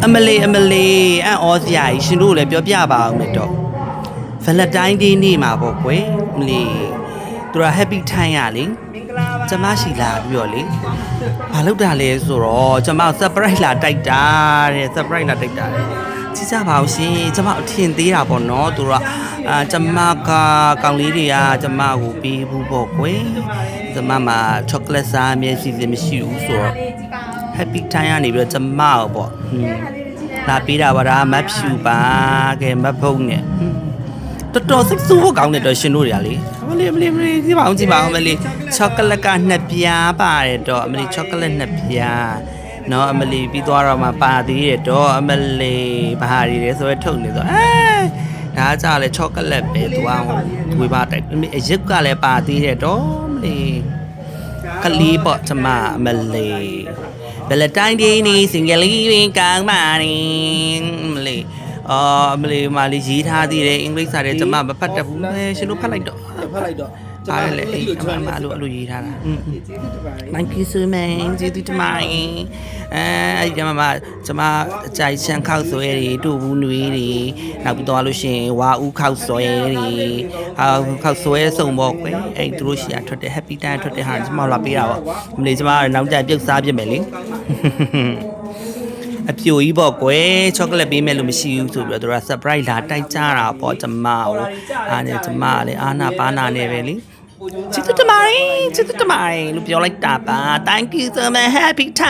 အန်အောစရာကြီးရှင်တို့လည်းပြောပြပါအောင်မယ်တော့ Valentine Day နေ့မှာပေါ့ကွယ်အမလေးသူက happy time ရလေကျမရှိလာပြီးတော့လေဘာလုပ်တာလဲဆိုတော့ကျမ surprise လာတိုက်တာတဲ့ surprise လာတိုက်တာတဲ့ကြည့်ကြပါဦးရှင်ကျမအထင်သေးတာပေါ့နော်သူကကျမကကောင်လေးတွေကကျမကိုပေးဘူးပေါ့ကွယ်ကျမမှာ chocolate စားမျက်စိစမရှိဘူးဆိုတော့ happy time ရနေပြီးတော့ကျမကိုပေါ့လာပေးတာပါဒါမဖြူပါကဲမဖုံးနဲ့တော်တော်စိတ်ဆိုးဖို့ကောင်းတယ်တော့ရှင်တို့တွေကလေမလေးကြည့်ပါအောင်မလေးချောကလက်ကနှစ်ပြားပါတယ်တော့အမလေးချောကလက်နှစ်ပြားနော်အမလေးပြီးသွားတော့မှပါသေးတယ်တော့အမလေးဘာဟာတွေလဲဆိုတော့ထုတ်နေဆိုဒါကြလဲချောကလက်ပဲသွားဟိုဝေးပါတိုက်အရက်ကလည်းပါသေးတယ်တော့အမလေးကလေးပေါ့ကျမအမလေးဘယ်လက်တိုင်းဒီနေ့စင်ကလေးပင်ကောင်းပါနေအမလေးအမလေးမာလီရေးထားသေးတယ်အင်္ဂလိပ်စာတွေကျမမဖတ်တတ်ဘူးရှင်တို့ဖတ်လိုက်တော့အားလေအဲ့အမအလိုရေးထားတာThank you so much ကျေးဇူးတင်ပါတယ်အဲ့ဒီမှာကျမအကြိုက်ချမ်းခောက်ဆွဲတွေတူဘူးနွေးတွေနောက်ပြီးတော့လို့ရှိရင်ဝါဦးခောက်ဆွဲတွေခောက်ဆွဲစုံပေါ့ကွယ်အဲ့သူတို့ရှိရထွက်တဲ့ happy time ထွက်တဲ့ဟာကျမလာပေးတာပေါ့အမလေးကျမနောက်ကျပြုတ်စားပြစ်မယ်လေအပြိုကြီးပေါ့ကွယ်ချောကလက်ပေးမယ်လို့မရှိဘူးဆိုပြီးတော့သူက surprise လာတိုက်ကြတာပေါ့ကျမကိုအားနဲ့ကျမကလည်းအာနာပါနာနဲ့ပဲလေချစ်တမရီလို့ပြောလိုက်တာပါ Thank you so much happy time